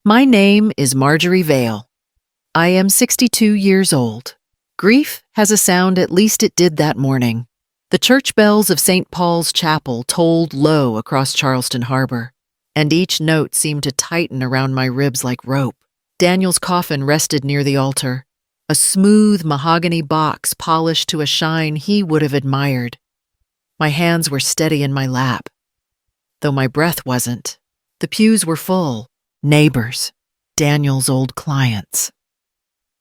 My name is Margery Vale. I am 62 years old. Grief has a sound, at least it did that morning. The church bells of St. Paul's Chapel tolled low across Charleston Harbor, and each note seemed to tighten around my ribs like rope. Daniel's coffin rested near the altar, a smooth mahogany box polished to a shine he would have admired. My hands were steady in my lap, though my breath wasn't. The pews were full. Neighbors, Daniel's old clients.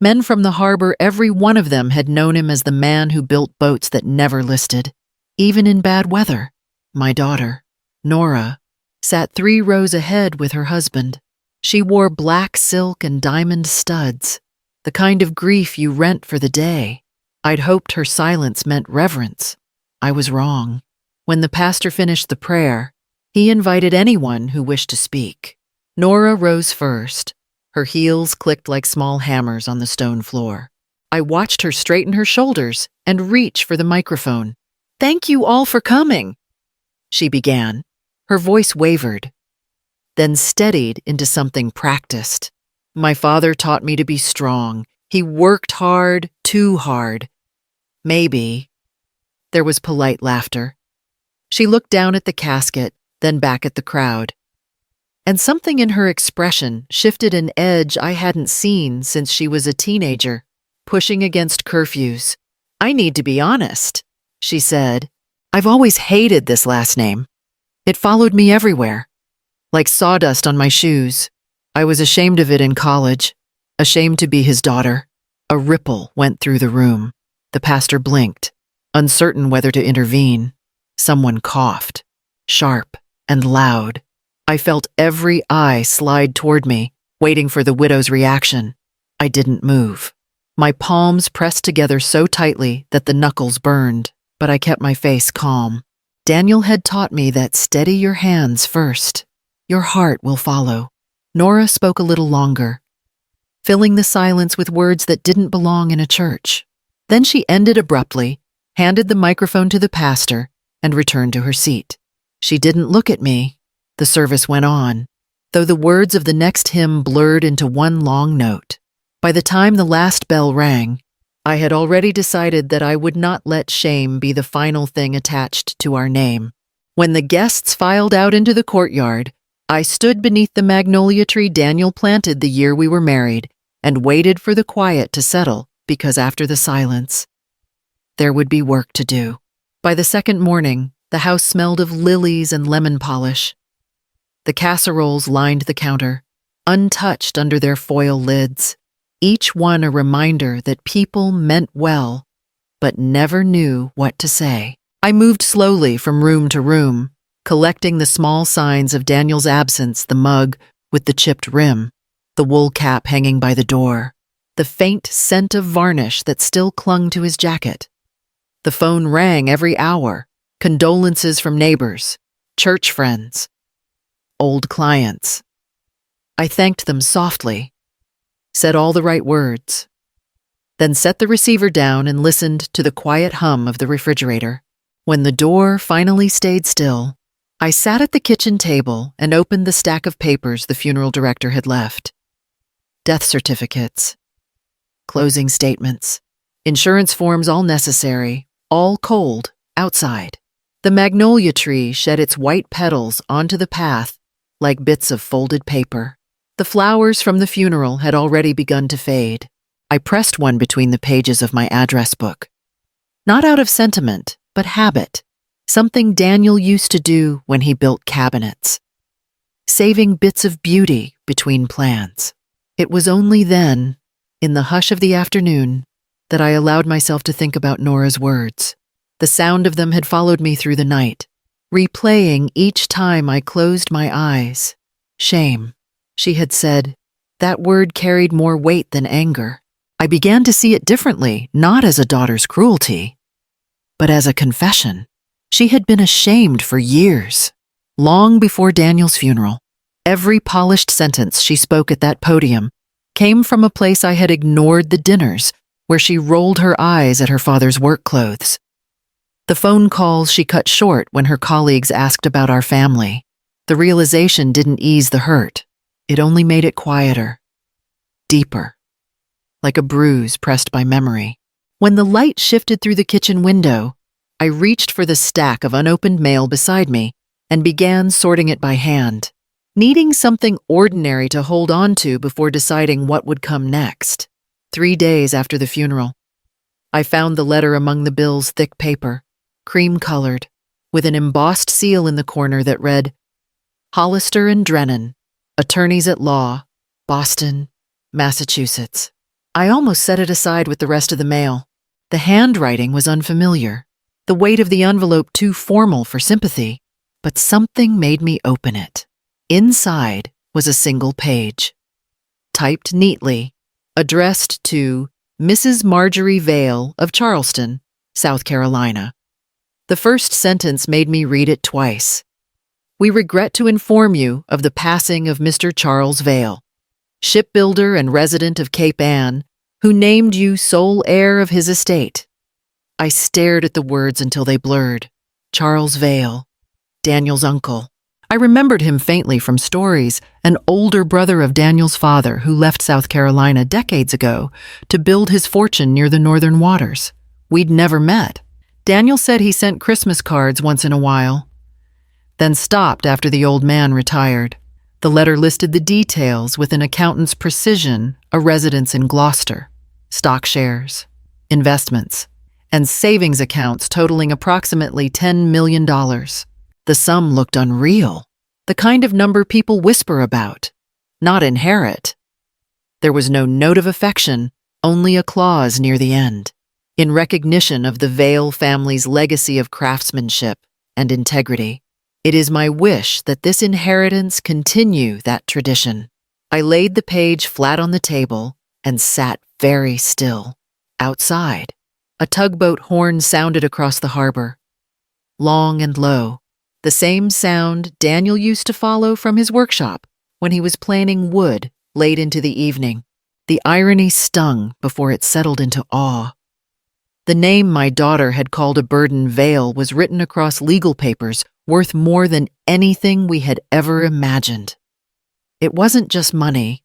Men from the harbor, every one of them had known him as the man who built boats that never listed, even in bad weather. My daughter, Nora, sat 3 rows ahead with her husband. She wore black silk and diamond studs, the kind of grief you rent for the day. I'd hoped her silence meant reverence. I was wrong. When the pastor finished the prayer, he invited anyone who wished to speak. Nora rose first. Her heels clicked like small hammers on the stone floor. I watched her straighten her shoulders and reach for the microphone. "Thank you all for coming," she began. Her voice wavered, then steadied into something practiced. "My father taught me to be strong. He worked hard, too hard. Maybe." There was polite laughter. She looked down at the casket, then back at the crowd. And something in her expression shifted an edge I hadn't seen since she was a teenager, pushing against curfews. "I need to be honest," she said. "I've always hated this last name. It followed me everywhere, like sawdust on my shoes. I was ashamed of it in college, ashamed to be his daughter." A ripple went through the room. The pastor blinked, uncertain whether to intervene. Someone coughed, sharp and loud. I felt every eye slide toward me, waiting for the widow's reaction. I didn't move. My palms pressed together so tightly that the knuckles burned, but I kept my face calm. Daniel had taught me that steady your hands first. Your heart will follow. Nora spoke a little longer, filling the silence with words that didn't belong in a church. Then she ended abruptly, handed the microphone to the pastor, and returned to her seat. She didn't look at me. The service went on, though the words of the next hymn blurred into one long note. By the time the last bell rang, I had already decided that I would not let shame be the final thing attached to our name. When the guests filed out into the courtyard, I stood beneath the magnolia tree Daniel planted the year we were married and waited for the quiet to settle, because after the silence, there would be work to do. By the second morning, the house smelled of lilies and lemon polish. The casseroles lined the counter, untouched under their foil lids, each one a reminder that people meant well, but never knew what to say. I moved slowly from room to room, collecting the small signs of Daniel's absence: the mug with the chipped rim, the wool cap hanging by the door, the faint scent of varnish that still clung to his jacket. The phone rang every hour, condolences from neighbors, church friends, old clients. I thanked them softly, said all the right words, then set the receiver down and listened to the quiet hum of the refrigerator. When the door finally stayed still, I sat at the kitchen table and opened the stack of papers the funeral director had left. Death certificates, closing statements, insurance forms, all necessary, all cold, outside. The magnolia tree shed its white petals onto the path like bits of folded paper. The flowers from the funeral had already begun to fade. I pressed one between the pages of my address book. Not out of sentiment, but habit, something Daniel used to do when he built cabinets, saving bits of beauty between plans. It was only then, in the hush of the afternoon, that I allowed myself to think about Nora's words. The sound of them had followed me through the night, replaying each time I closed my eyes. Shame, she had said. That word carried more weight than anger. I began to see it differently, not as a daughter's cruelty, but as a confession. She had been ashamed for years, long before Daniel's funeral. Every polished sentence she spoke at that podium came from a place I had ignored: the dinners where she rolled her eyes at her father's work clothes, the phone calls she cut short when her colleagues asked about our family. The realization didn't ease the hurt. It only made it quieter, deeper, like a bruise pressed by memory. When the light shifted through the kitchen window, I reached for the stack of unopened mail beside me and began sorting it by hand, needing something ordinary to hold on to before deciding what would come next. 3 days after the funeral, I found the letter among the bill's thick paper, cream-colored, with an embossed seal in the corner that read, Hollister and Drennan, Attorneys at Law, Boston, Massachusetts. I almost set it aside with the rest of the mail. The handwriting was unfamiliar, the weight of the envelope too formal for sympathy, but something made me open it. Inside was a single page, typed neatly, addressed to Mrs. Margery Vale of Charleston, South Carolina. The first sentence made me read it twice. We regret to inform you of the passing of Mr. Charles Vale, shipbuilder and resident of Cape Ann, who named you sole heir of his estate. I stared at the words until they blurred. Charles Vale, Daniel's uncle. I remembered him faintly from stories, an older brother of Daniel's father who left South Carolina decades ago to build his fortune near the northern waters. We'd never met. Daniel said he sent Christmas cards once in a while, then stopped after the old man retired. The letter listed the details with an accountant's precision, a residence in Gloucester, stock shares, investments, and savings accounts totaling approximately $10 million. The sum looked unreal, the kind of number people whisper about, not inherit. There was no note of affection, only a clause near the end, in recognition of the Vale family's legacy of craftsmanship and integrity. It is my wish that this inheritance continue that tradition. I laid the page flat on the table and sat very still. Outside, a tugboat horn sounded across the harbor, long and low, the same sound Daniel used to follow from his workshop when he was planing wood late into the evening. The irony stung before it settled into awe. The name my daughter had called a burden Vale was written across legal papers worth more than anything we had ever imagined. It wasn't just money.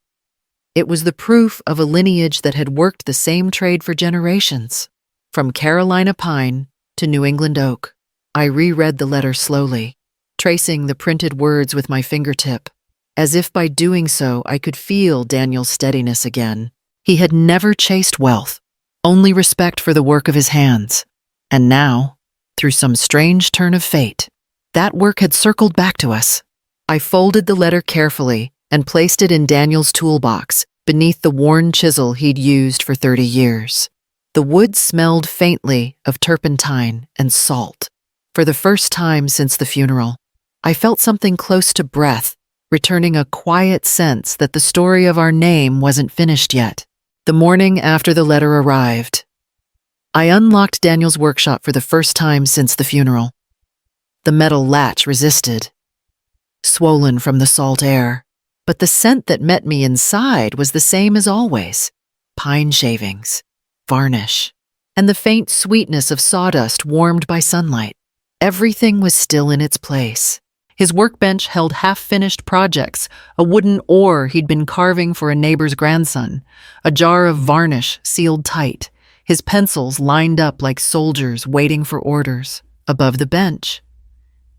It was the proof of a lineage that had worked the same trade for generations, from Carolina pine to New England oak. I reread the letter slowly, tracing the printed words with my fingertip, as if by doing so I could feel Daniel's steadiness again. He had never chased wealth, only respect for the work of his hands. And now, through some strange turn of fate, that work had circled back to us. I folded the letter carefully and placed it in Daniel's toolbox beneath the worn chisel he'd used for 30 years. The wood smelled faintly of turpentine and salt. For the first time since the funeral, I felt something close to breath, returning a quiet sense that the story of our name wasn't finished yet. The morning after the letter arrived, I unlocked Daniel's workshop for the first time since the funeral. The metal latch resisted, swollen from the salt air, but the scent that met me inside was the same as always: pine shavings, varnish, and the faint sweetness of sawdust warmed by sunlight. Everything was still in its place. His workbench held half-finished projects, a wooden oar he'd been carving for a neighbor's grandson, a jar of varnish sealed tight, his pencils lined up like soldiers waiting for orders. Above the bench,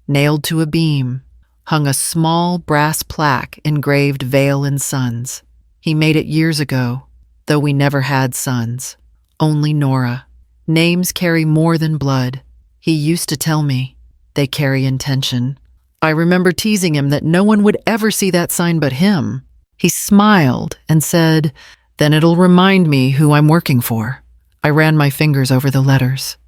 nailed to a beam, hung a small brass plaque engraved Vale and Sons. He made it years ago, though we never had sons, only Nora. Names carry more than blood. He used to tell me, they carry intention. I remember teasing him that no one would ever see that sign but him. He smiled and said, "Then it'll remind me who I'm working for." I ran my fingers over the letters.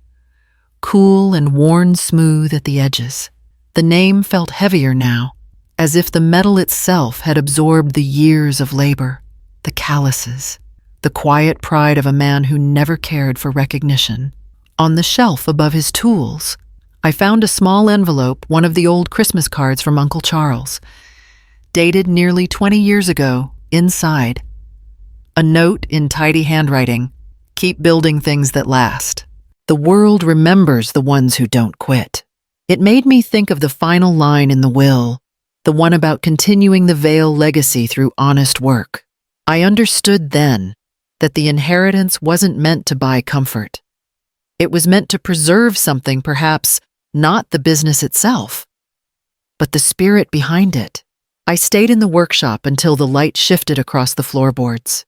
Cool and worn smooth at the edges. The name felt heavier now, as if the metal itself had absorbed the years of labor, the calluses, the quiet pride of a man who never cared for recognition. On the shelf above his tools, I found a small envelope, one of the old Christmas cards from Uncle Charles, dated nearly 20 years ago. Inside, a note in tidy handwriting: "Keep building things that last. The world remembers the ones who don't quit." It made me think of the final line in the will: the one about continuing the Vale legacy through honest work. I understood then that the inheritance wasn't meant to buy comfort. It was meant to preserve something, perhaps not the business itself, but the spirit behind it. I stayed in the workshop until the light shifted across the floorboards,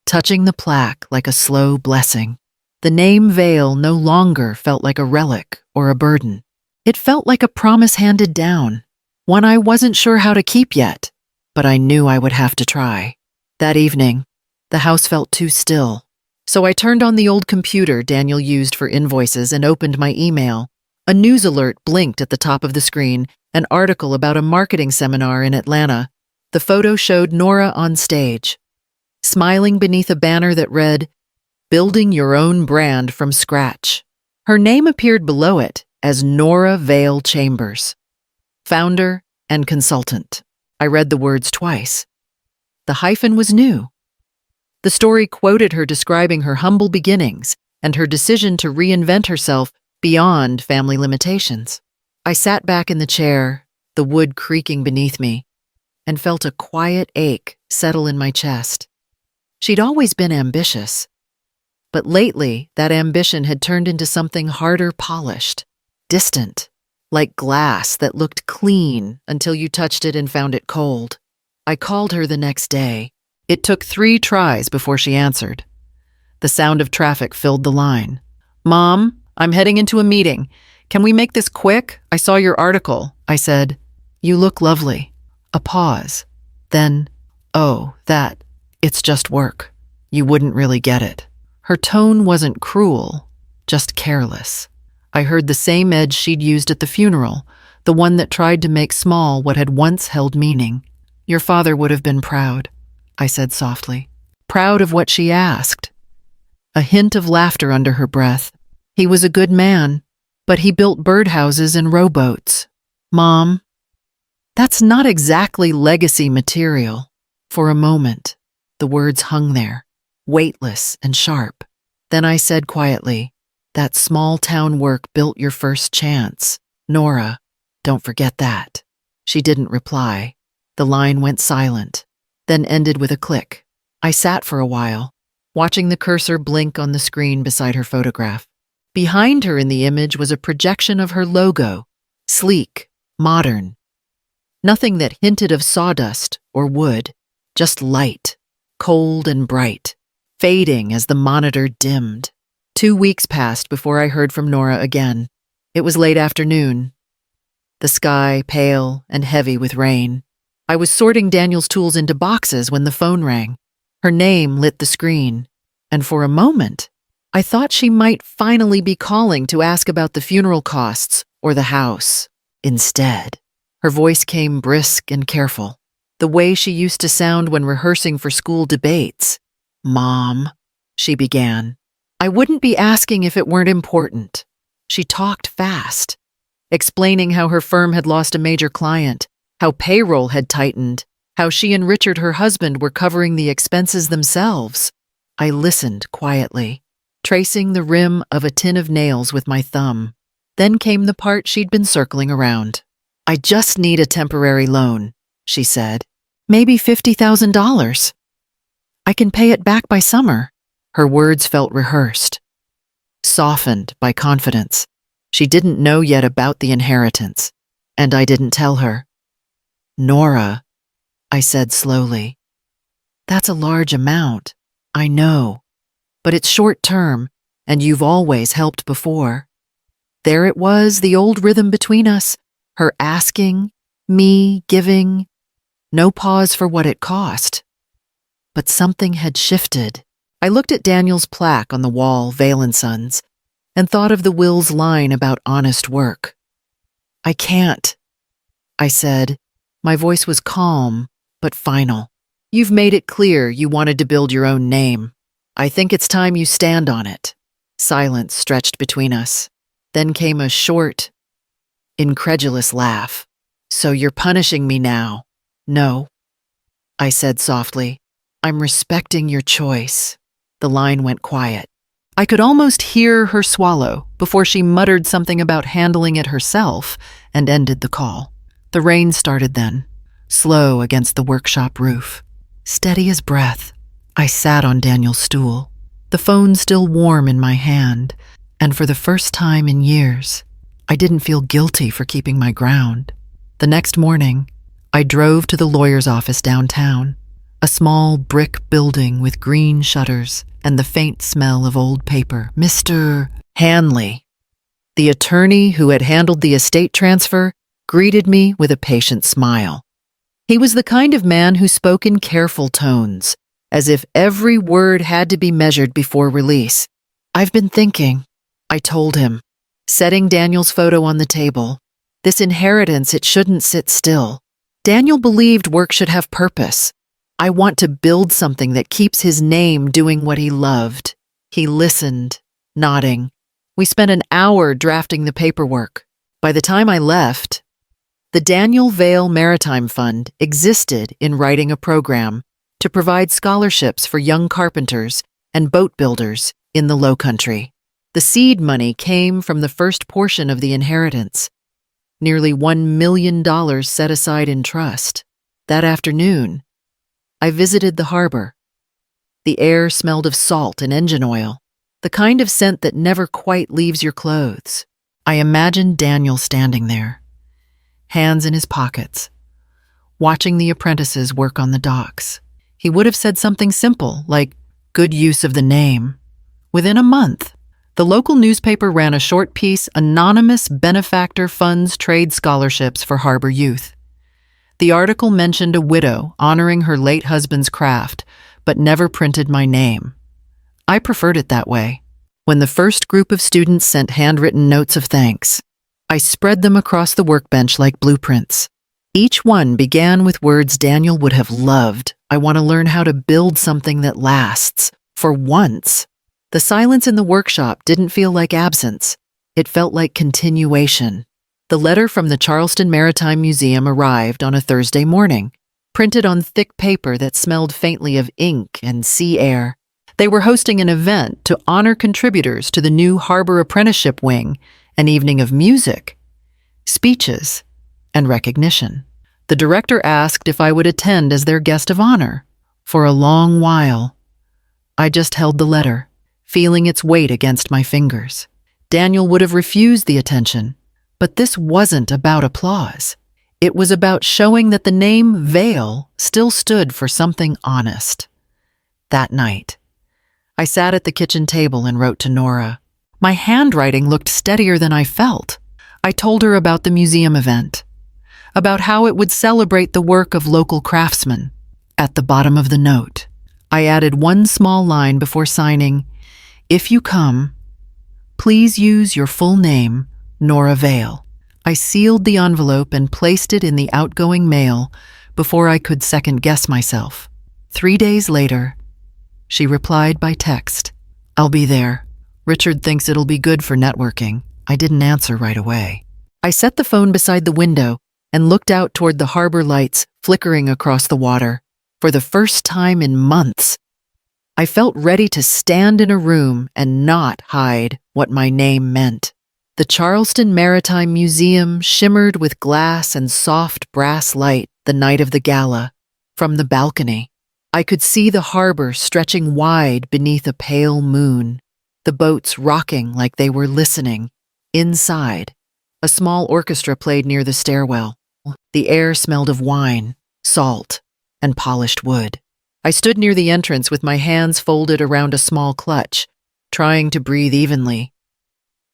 touching the plaque like a slow blessing. The name Vale no longer felt like a relic or a burden. It felt like a promise handed down, one I wasn't sure how to keep yet, but I knew I would have to try. That evening, the house felt too still, so I turned on the old computer Daniel used for invoices and opened my email. A news alert blinked at the top of the screen, an article about a marketing seminar in Atlanta. The photo showed Nora on stage, smiling beneath a banner that read, "Building Your Own Brand from Scratch." Her name appeared below it as Nora Vale Chambers, founder and consultant. I read the words twice. The hyphen was new. The story quoted her describing her humble beginnings and her decision to reinvent herself beyond family limitations. I sat back in the chair, the wood creaking beneath me, and felt a quiet ache settle in my chest. She'd always been ambitious, but lately that ambition had turned into something harder polished, distant, like glass that looked clean until you touched it and found it cold. I called her the next day. It took 3 tries before she answered. The sound of traffic filled the line. "Mom, I'm heading into a meeting. Can we make this quick? I saw your article," I said. "You look lovely." A pause. Then, "Oh, it's just work. You wouldn't really get it." Her tone wasn't cruel, just careless. I heard the same edge she'd used at the funeral, the one that tried to make small what had once held meaning. "Your father would have been proud," I said softly. Proud of what she asked. A hint of laughter under her breath. "He was a good man, but he built birdhouses and rowboats." "Mom, that's not exactly legacy material." For a moment, the words hung there, weightless and sharp. Then I said quietly, "That small-town work built your first chance. Nora, don't forget that." She didn't reply. The line went silent, then ended with a click. I sat for a while, watching the cursor blink on the screen beside her photograph. Behind her in the image was a projection of her logo, sleek, modern. Nothing that hinted of sawdust or wood, just light, cold and bright, fading as the monitor dimmed. 2 weeks passed before I heard from Nora again. It was late afternoon, the sky pale and heavy with rain. I was sorting Daniel's tools into boxes when the phone rang. Her name lit the screen, and for a moment, I thought she might finally be calling to ask about the funeral costs or the house. Instead, her voice came brisk and careful, the way she used to sound when rehearsing for school debates. "Mom," she began. I wouldn't be asking if it weren't important. She talked fast, explaining how her firm had lost a major client, how payroll had tightened, how she and Richard, her husband, were covering the expenses themselves. I listened quietly, tracing the rim of a tin of nails with my thumb. Then came the part she'd been circling around. "I just need a temporary loan," she said. "Maybe $50,000. I can pay it back by summer." Her words felt rehearsed, softened by confidence. She didn't know yet about the inheritance, and I didn't tell her. "Nora," I said slowly, "that's a large amount. I know, but it's short term, and you've always helped before." There it was, the old rhythm between us, her asking, me giving, no pause for what it cost. But something had shifted. I looked at Daniel's plaque on the wall, Vale & Sons, and thought of the will's line about honest work. "I can't," I said. My voice was calm, but final. "You've made it clear you wanted to build your own name. I think it's time you stand on it." Silence stretched between us. Then came a short, incredulous laugh. "So you're punishing me now?" "No," I said softly. "I'm respecting your choice." The line went quiet. I could almost hear her swallow before she muttered something about handling it herself and ended the call. The rain started then, slow against the workshop roof. Steady as breath, I sat on Daniel's stool, the phone still warm in my hand, and for the first time in years, I didn't feel guilty for keeping my ground. The next morning, I drove to the lawyer's office downtown, a small brick building with green shutters and the faint smell of old paper. Mr. Hanley, the attorney who had handled the estate transfer, greeted me with a patient smile. He was the kind of man who spoke in careful tones, as if every word had to be measured before release. "I've been thinking," I told him, setting Daniel's photo on the table. "This inheritance, it shouldn't sit still. Daniel believed work should have purpose. I want to build something that keeps his name doing what he loved." He listened, nodding. We spent an hour drafting the paperwork. By the time I left, the Daniel Vale Maritime Fund existed in writing a program to provide scholarships for young carpenters and boat builders in the Lowcountry. The seed money came from the first portion of the inheritance, nearly $1 million set aside in trust. That afternoon, I visited the harbor. The air smelled of salt and engine oil, the kind of scent that never quite leaves your clothes. I imagined Daniel standing there, hands in his pockets, watching the apprentices work on the docks. He would have said something simple, like, "Good use of the name." Within a month, the local newspaper ran a short piece, "Anonymous Benefactor Funds Trade Scholarships for Harbor Youth." The article mentioned a widow honoring her late husband's craft, but never printed my name. I preferred it that way. When the first group of students sent handwritten notes of thanks, I spread them across the workbench like blueprints. Each one began with words Daniel would have loved. "I want to learn how to build something that lasts, for once." The silence in the workshop didn't feel like absence. It felt like continuation. The letter from the Charleston Maritime Museum arrived on a Thursday morning, printed on thick paper that smelled faintly of ink and sea air. They were hosting an event to honor contributors to the new Harbor Apprenticeship Wing, an evening of music, speeches, and recognition. The director asked if I would attend as their guest of honor. For a long while, I just held the letter, feeling its weight against my fingers. Daniel would have refused the attention, but this wasn't about applause. It was about showing that the name Vale still stood for something honest. That night, I sat at the kitchen table and wrote to Nora. My handwriting looked steadier than I felt. I told her about the museum event, about how it would celebrate the work of local craftsmen. At the bottom of the note, I added one small line before signing, "If you come, please use your full name, Nora Vale." I sealed the envelope and placed it in the outgoing mail before I could second-guess myself. 3 days later, she replied by text, "I'll be there. Richard thinks it'll be good for networking." I didn't answer right away. I set the phone beside the window and looked out toward the harbor lights flickering across the water. For the first time in months, I felt ready to stand in a room and not hide what my name meant. The Charleston Maritime Museum shimmered with glass and soft brass light the night of the gala. From the balcony, I could see the harbor stretching wide beneath a pale moon, the boats rocking like they were listening. Inside, a small orchestra played near the stairwell. The air smelled of wine, salt, and polished wood. I stood near the entrance with my hands folded around a small clutch, trying to breathe evenly.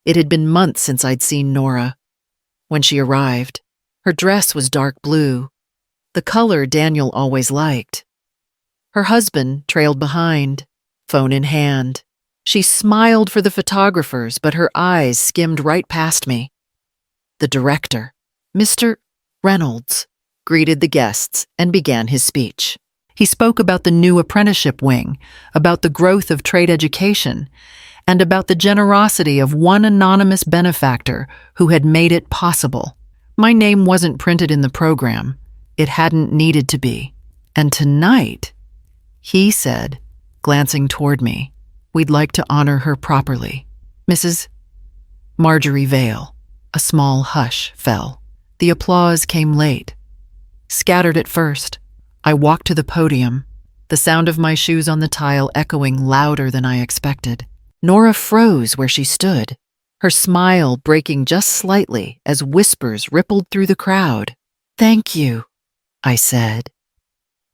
It had been months since I'd seen Nora. When she arrived, her dress was dark blue, the color Daniel always liked. Her husband trailed behind, phone in hand. She smiled for the photographers, but her eyes skimmed right past me. The director, Mr. Reynolds, greeted the guests and began his speech. He spoke about the new apprenticeship wing, about the growth of trade education, and about the generosity of one anonymous benefactor who had made it possible. My name wasn't printed in the program. It hadn't needed to be. And tonight, he said, glancing toward me, we'd like to honor her properly. Mrs. Margery Vale. A small hush fell. The applause came late. Scattered at first, I walked to the podium, the sound of my shoes on the tile echoing louder than I expected. Nora froze where she stood, her smile breaking just slightly as whispers rippled through the crowd. "Thank you," I said,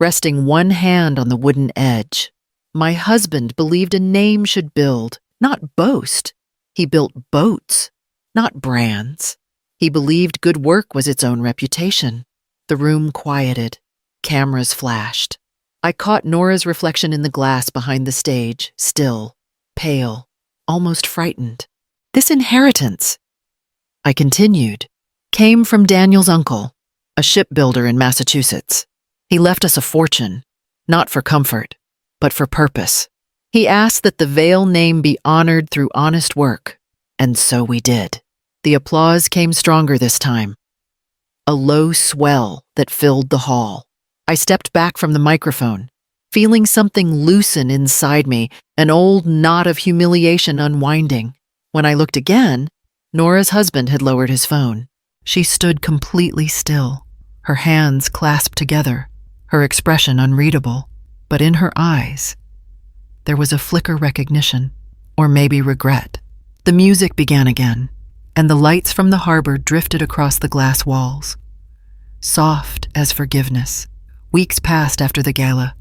resting one hand on the wooden edge. My husband believed a name should build, not boast. He built boats, not brands. He believed good work was its own reputation. The room quieted. Cameras flashed. I caught Nora's reflection in the glass behind the stage, still, pale, almost frightened. "This inheritance," I continued, "came from Daniel's uncle, a shipbuilder in Massachusetts. He left us a fortune, not for comfort, but for purpose. He asked that the Vale name be honored through honest work, and so we did." The applause came stronger this time, a low swell that filled the hall. I stepped back from the microphone, feeling something loosen inside me, an old knot of humiliation unwinding. When I looked again, Nora's husband had lowered his phone. She stood completely still, her hands clasped together, her expression unreadable. But in her eyes, there was a flicker recognition, or maybe regret. The music began again, and the lights from the harbor drifted across the glass walls, soft as forgiveness. Weeks passed after the gala,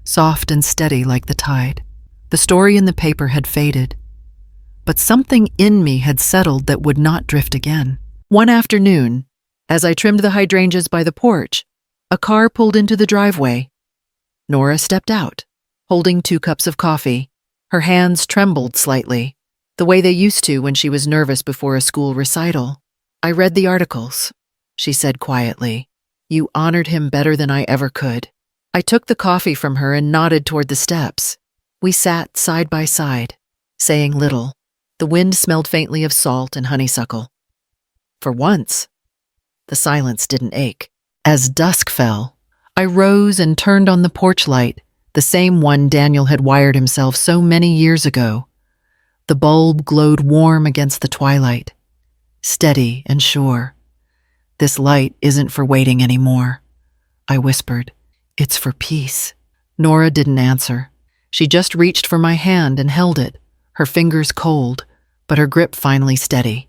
soft and steady like the tide. The story in the paper had faded, but something in me had settled that would not drift again. One afternoon, as I trimmed the hydrangeas by the porch, a car pulled into the driveway. Nora stepped out, holding 2 cups of coffee. Her hands trembled slightly, the way they used to when she was nervous before a school recital. "I read the articles," she said quietly. "You honored him better than I ever could." I took the coffee from her and nodded toward the steps. We sat side by side, saying little. The wind smelled faintly of salt and honeysuckle. For once, the silence didn't ache. As dusk fell, I rose and turned on the porch light, the same one Daniel had wired himself so many years ago. The bulb glowed warm against the twilight, steady and sure. "This light isn't for waiting anymore," I whispered. "It's for peace." Nora didn't answer. She just reached for my hand and held it, her fingers cold, but her grip finally steady.